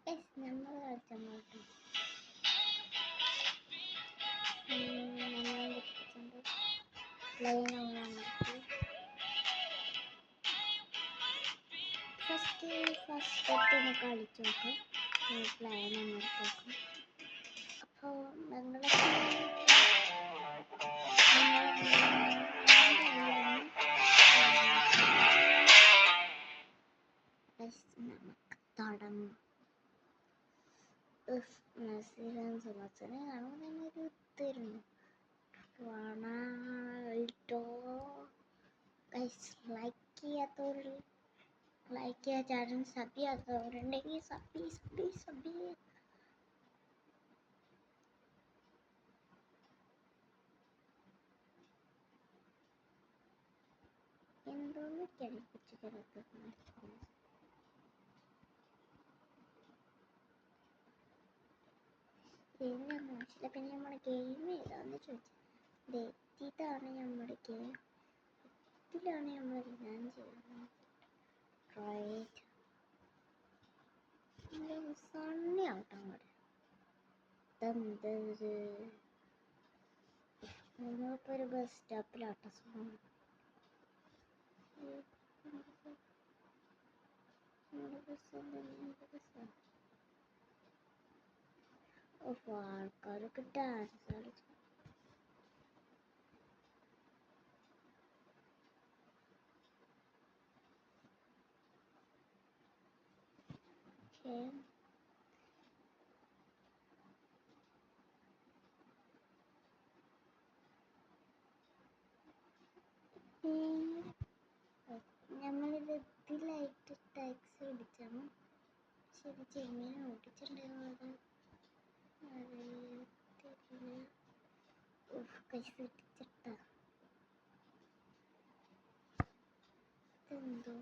നമ്മൾ കളിച്ചോട്ടെ. Line first ഒന്ന് കളിച്ചു നോക്കാം. പ്ലാൻ ഒന്ന് നോക്കാം. അപ്പോൾ നമുക്ക് തുടങ്ങും. മെസ്സിനെ കാണുമ്പോൾ തന്നെ ഒരു തരുന്നു. ലൈക്ക് ചെയ്യാത്തവരിൽ ലൈക്ക് ചെയ്യാൻ ചാനൽ സബ് ചെയ്യാത്തവരുണ്ടെങ്കിൽ സബ് എന്തോന്നൊക്കെയാണ് കൊച്ചു പിന്നെ മനസ്സിലായി. പിന്നെ നമ്മുടെ ഗെയിം ഏതാന്ന് ചോദിച്ചത് ഇതാണ് നമ്മുടെ ഗെയിം. ഇതിലാണ് നമ്മൾ ഞാൻ ചെയ്യുന്നത്. സണ്ണി ആവട്ടെ അങ്ങോട്ട്. നമ്മളിപ്പോൾ ഒരു ബസ് സ്റ്റോപ്പിലാട്ടോ. ആൾക്കാരൊക്കെ ഡാൻസ് കളിച്ചു. നമ്മളിത് ഇതിലായിട്ട് ടാക്സ് അടിച്ചാണ്. ശരി ചെമ്മീനെ ഓടിച്ചിട്ടുണ്ടായിരുന്നു. പൈസ ഇട്ടിച്ചിട്ടാ എന്തോ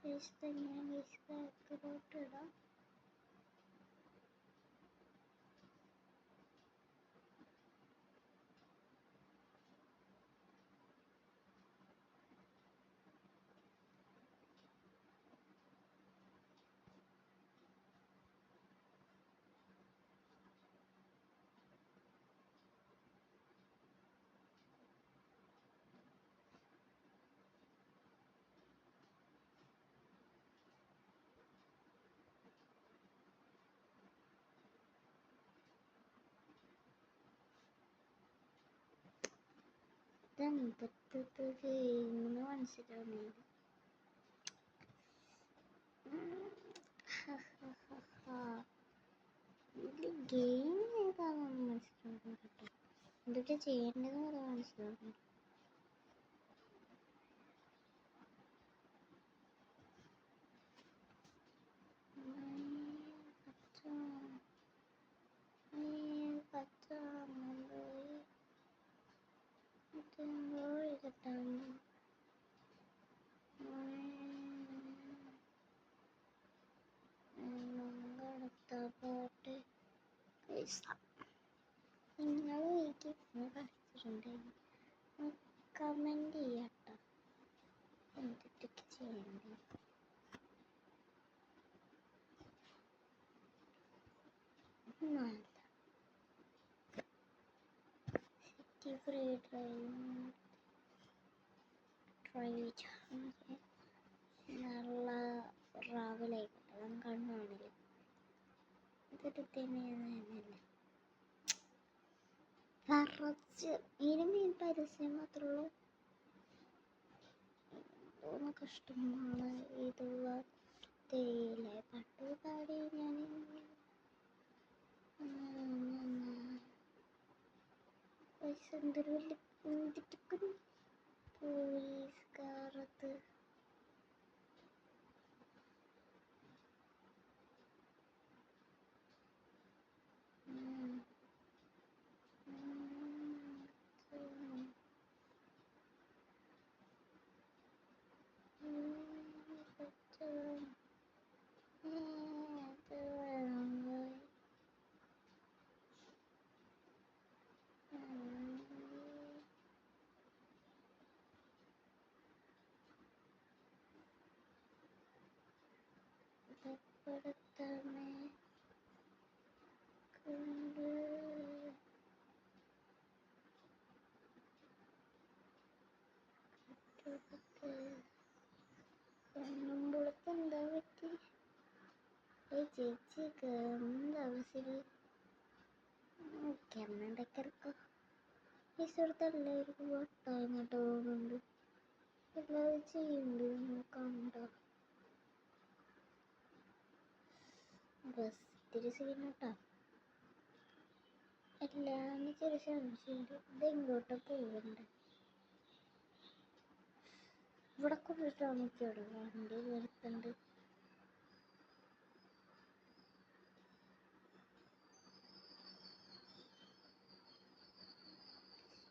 പൈസ എങ്ങനെ പൈസ ഇടാം. ഇങ്ങനെ മനസ്സിലാവുന്നില്ല. ഗെയിം ഏതാണെന്ന് മനസ്സിലാവുന്നില്ല. എന്തൊക്കെ ചെയ്യേണ്ടതെന്ന് വരെ മനസ്സിലാവുന്നില്ല. നിങ്ങൾ എനിക്ക് കളിച്ചിട്ടുണ്ടെങ്കിൽ കമന്റ് ചെയ്യാട്ടോ എന്തൊക്കെ ചെയ്യണ്ടേ. സിറ്റി ഫ്രീ ട്രൈ നല്ല രാവിലെ കണ്ണാണില്ല. ഇതൊരു തന്നെയല്ലേ കുറച്ച് ഇനിമീൻ പരസ്യം മാത്രമേ ഉള്ളൂ. കഷ്ടമാണ് ഇതുള്ള തേയില പട്ടുപാടി ഞാൻ പൈസ എന്തൊരു വലിയ പോലീസുകാരത്ത് കഷ്ടപ്പെടുത്തണേ കൊണ്ട് കണ്ണുമ്പുളത്ത് എന്താ പറ്റി? ചേച്ചി എന്താ ബസ്സിൽ കർണാടകർക്ക് പൈസ കൊടുത്ത് എല്ലാവർക്കും വട്ടായിങ്ങോട്ട് പോകുന്നുണ്ട്. എല്ലാവരും ചെയ്യുന്നുണ്ട് കണ്ടോ. ബസ് ഇത്തിരി സീനോട്ടാ. എല്ലാം ചെറിയ സംശയമുണ്ട്. ഇതെങ്ങോട്ടാ പോകണ്ടേ? ഇവിടെ കൊണ്ടിട്ട് നമുക്കിവിടെ വണ്ടി നിർത്തണ്ട്.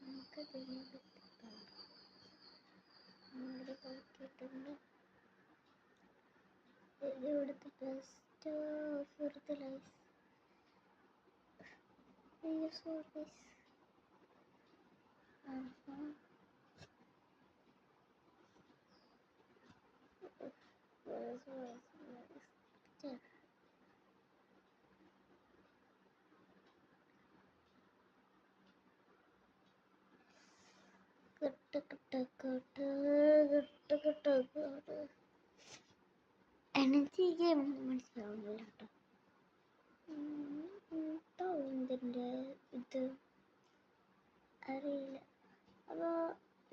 നമുക്കതിനെ പറ്റിയിട്ടുണ്ട്. ഇവിടുത്തെ best for the life service. എനിക്ക് ഈ ഗെയിം മനസ്സിലാവുന്നില്ല കേട്ടോ. ഇതിൻ്റെ ഇത് അറിയില്ല. അപ്പോൾ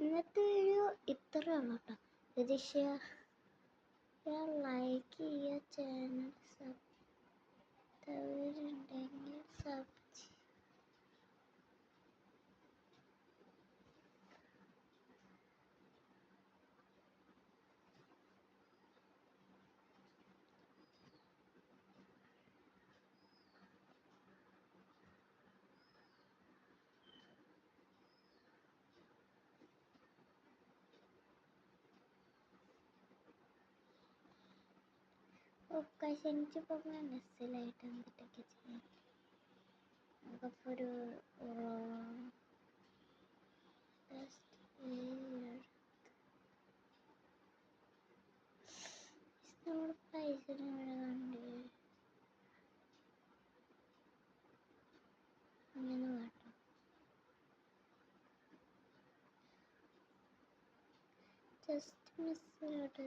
ഇന്നത്തെ വീഡിയോ ഇത്രയാണ് കേട്ടോ. ഇത് ഷെയർ ലൈക്ക് ചെയ്യുക, ചാനൽ സബ്സ്ക്രൈബ് സബ് ഒക്കെ എനിക്കിപ്പോൾ മനസ്സിലായിട്ട് എന്തിട്ടൊക്കെ ചെയ്യാം. നമുക്കപ്പോൾ ഒരു നമ്മൾ പൈസ കണ്ട് അങ്ങനെ കേട്ടോ. ജസ്റ്റ് മിസ്സിലോട്ട്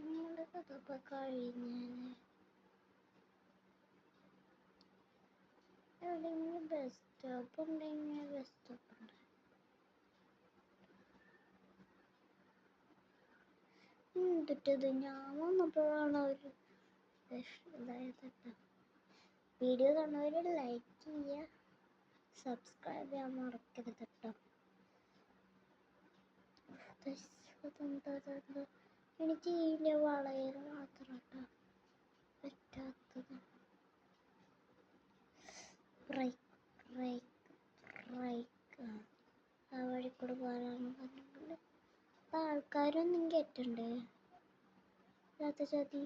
ഞങ്ങളുടെ കഥ കഴിഞ്ഞാൽ എവിടെയെങ്കിലും ബസ് സ്റ്റോപ്പ് ഉണ്ടെങ്കിൽ ബസ് സ്റ്റോപ്പ് ഉണ്ട്. എന്നിട്ടത് ഞാൻ വന്നപ്പോഴാണ് ഒരു ഇതായത് കേട്ടോ. വീഡിയോ കാണുന്നവർ ലൈക്ക് ചെയ്യുക, സബ്സ്ക്രൈബ് ചെയ്യാൻ മറക്കരുത് കേട്ടോ. എനിക്ക് ഇതിൻ്റെ വളരെ മാത്രം കേട്ടോ പറ്റാത്തത്. ആ വഴി കൂടെ പോകാനാണ് പറഞ്ഞിട്ടുണ്ട്. അപ്പം ആൾക്കാരൊന്നും കേട്ടണ്ടേ ഇല്ലാത്ത ചതി.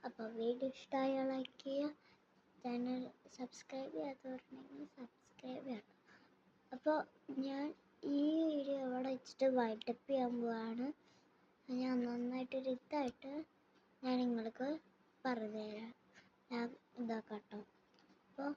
അപ്പോൾ വീഡിയോ ഇഷ്ടമായ ലൈക്ക് ചെയ്യുക, ചാനൽ സബ്സ്ക്രൈബ് ചെയ്യാത്തവരുണ്ടെങ്കിൽ സബ്സ്ക്രൈബ് ചെയ്യണം. അപ്പോൾ ഞാൻ ഈ വീഡിയോ ഇവിടെ വെച്ചിട്ട് വൈൻഡപ്പ് ചെയ്യാൻ പോവാണ്. ഞാൻ നന്നായിട്ടൊരു ഇതായിട്ട് ഞാൻ നിങ്ങൾക്ക് പറഞ്ഞുതരാം. ഞാൻ ഇതാക്കട്ടോ. അപ്പോൾ